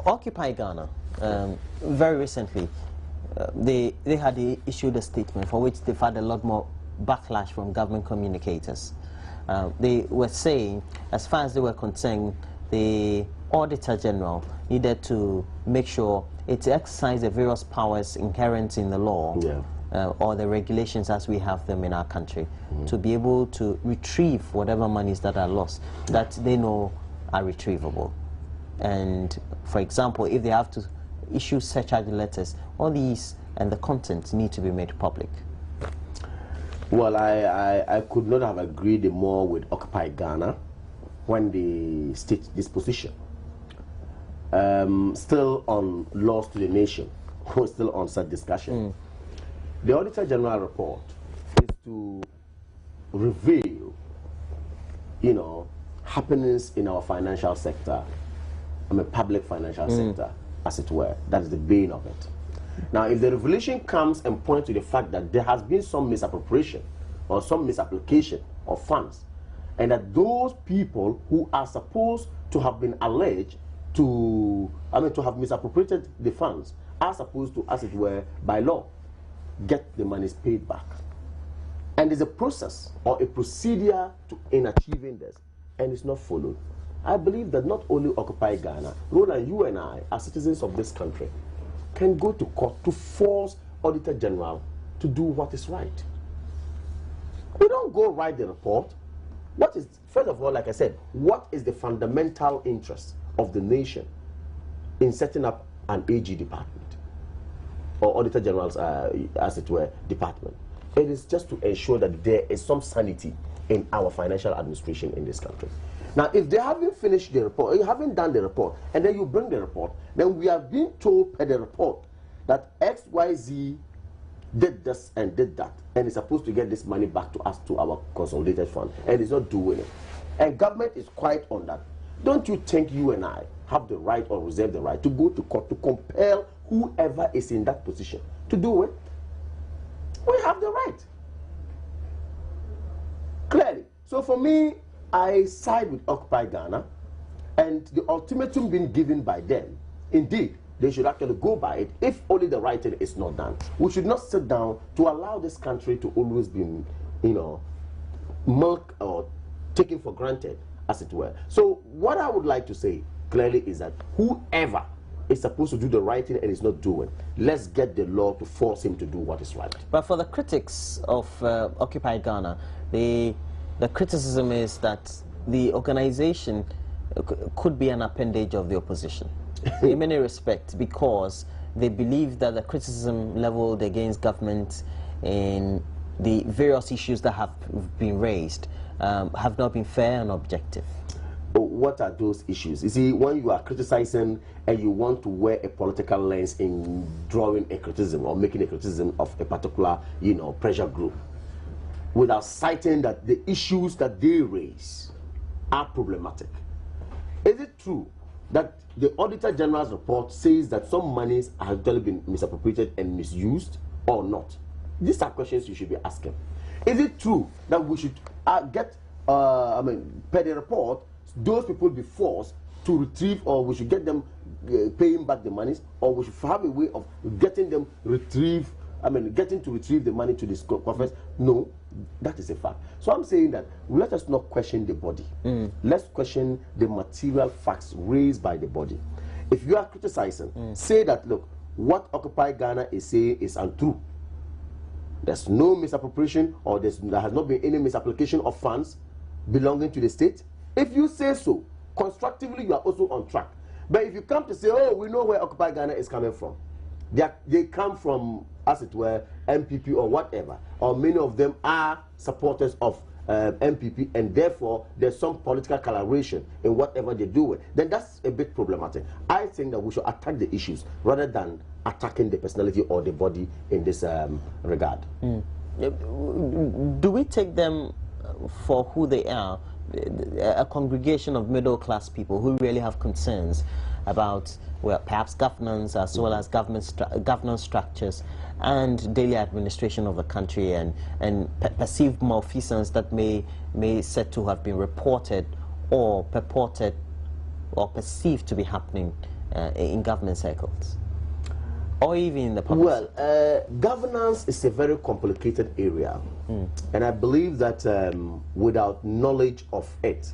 Occupy Ghana, very recently, they had issued a statement for which they've had a lot more backlash from government communicators. They were saying, as far as they were concerned, the Auditor General needed to make sure it exercised the various powers inherent in the law, or the regulations as we have them in our country, to be able to retrieve whatever monies that are lost, that they know are retrievable. And, for example, if they have to issue surcharge letters, all these and the contents need to be made public. Well, I could not have agreed more with Occupy Ghana when they state this position. Still on laws to the nation, we're still on such discussion. The Auditor General report is to reveal, you know, happenings in our financial sector, public financial sector, as it were. That is the bane of it. Now, if the revelation comes and points to the fact that there has been some misappropriation or some misapplication of funds, and that those people who are supposed to have been alleged to, to have misappropriated the funds are supposed to, as it were, by law, get the monies paid back. And there's a process or a procedure in achieving this, and it's not followed. I believe that not only Occupy Ghana, Roland, you and I, as citizens of this country, can go to court to force Auditor General to do what is right. We don't go write the report. What is, first of all, like I said, what is the fundamental interest of the nation in setting up an AG department or Auditor General's, as it were, department? It is just to ensure that there is some sanity in our financial administration in this country. Now, if they haven't finished the report, or you haven't done the report, and then you bring the report, then we are being told by the report that XYZ did this and did that, and is supposed to get this money back to us, to our consolidated fund, and is not doing it. And government is quite on that. Don't you think you and I have the right or reserve the right to go to court to compel whoever is in that position to do it? We have the right. Clearly. So for me, I side with Occupy Ghana, and the ultimatum being given by them, indeed, they should actually go by it if only the right thing is not done. We should not sit down to allow this country to always be, you know, milked or taken for granted, as it were. So what I would like to say clearly is that whoever is supposed to do the right thing and is not doing, let's get the law to force him to do what is right. But for the critics of Occupy Ghana, the criticism is that the organization could be an appendage of the opposition in many respects, because they believe that the criticism leveled against government in the various issues that have been raised have not been fair and objective. What are those issues? You see, when you are criticizing and you want to wear a political lens in drawing a criticism or making a criticism of a particular, you know, pressure group, without citing that the issues that they raise are problematic. Is it true that the Auditor General's report says that some monies have actually been misappropriated and misused or not? These are questions you should be asking. Is it true that we should get, per the report, those people be forced to retrieve, or we should get them paying back the monies, or we should have a way of getting them getting to retrieve the money to the coffers? No, that is a fact. So I'm saying that let us not question the body. Let's question the material facts raised by the body. If you are criticizing, say that, look, what Occupy Ghana is saying is untrue. There's no misappropriation, or there has not been any misapplication of funds belonging to the state. If you say so, constructively, you are also on track. But if you come to say, oh, we know where Occupy Ghana is coming from, they come from, as it were, MPP or whatever, or many of them are supporters of MPP, and therefore there's some political collaboration in whatever they do, then that's a bit problematic. I think that we should attack the issues rather than attacking the personality or the body in this regard. Do we take them for who they are, a congregation of middle-class people who really have concerns about, well, perhaps governance as well as governance structures and daily administration of the country, and perceived malfeasance that may said to have been reported or purported or perceived to be happening in government circles, or even in the public? Well, governance is a very complicated area, and I believe that without knowledge of it,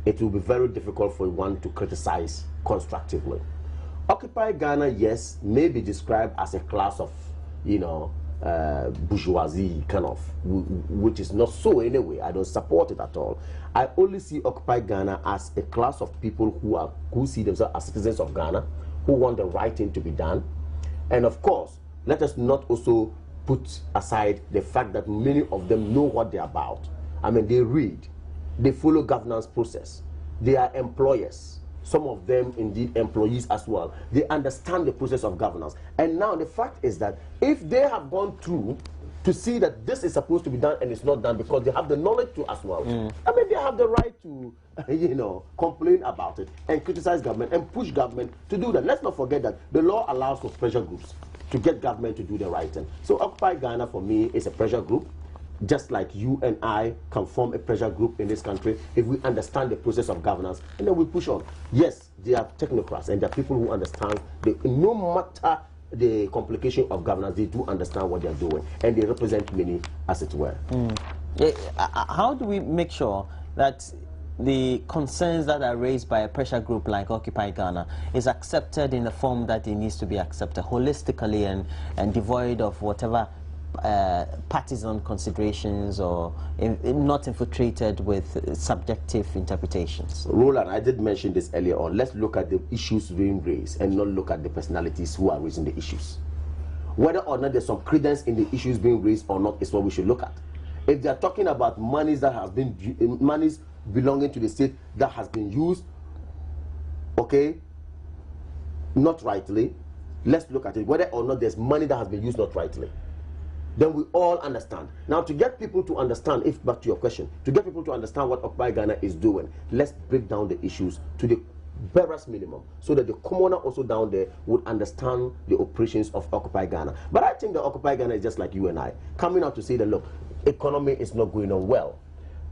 it will be very difficult for one to criticize constructively. Occupy Ghana, yes, may be described as a class of, bourgeoisie kind of, which is not so anyway. I don't support it at all. I only see Occupy Ghana as a class of people who see themselves as citizens of Ghana, who want the right thing to be done. And of course, let us not also put aside the fact that many of them know what they're about. I mean, they read, they follow governance process, they are employers. Some of them indeed employees as well. They understand the process of governance. And now the fact is that if they have gone through to see that this is supposed to be done and it's not done because they have the knowledge to as well, I mean, they have the right to, complain about it and criticize government and push government to do that. Let's not forget that the law allows for pressure groups to get government to do the right thing. So Occupy Ghana for me is a pressure group. Just like you and I can form a pressure group in this country if we understand the process of governance, and then we push on. Yes, they are technocrats and they are people who understand, no matter the complication of governance, they do understand what they are doing, and they represent many, as it were. How do we make sure that the concerns that are raised by a pressure group like Occupy Ghana is accepted in the form that it needs to be accepted, holistically and devoid of whatever partisan considerations or not infiltrated with subjective interpretations? Roland, I did mention this earlier on. Let's look at the issues being raised and not look at the personalities who are raising the issues. Whether or not there's some credence in the issues being raised or not is what we should look at. If they're talking about monies that has been monies belonging to the state that has been used, okay, not rightly, let's look at it. Whether or not there's money that has been used not rightly, then we all understand. Now, to get people to understand, if back to your question, to get people to understand what Occupy Ghana is doing, let's break down the issues to the barest minimum so that the commoner also down there would understand the operations of Occupy Ghana. But I think that Occupy Ghana is just like you and I, coming out to say that, look, economy is not going on well.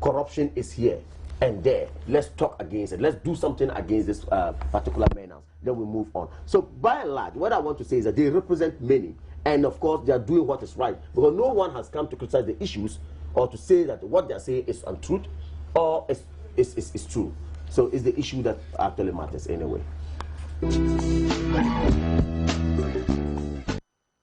Corruption is here and there. Let's talk against it. Let's do something against this particular menace. Then we move on. So by and large, what I want to say is that they represent many. And of course, they are doing what is right. Because no one has come to criticize the issues or to say that what they are saying is untruth or is true. So it's the issue that actually matters anyway.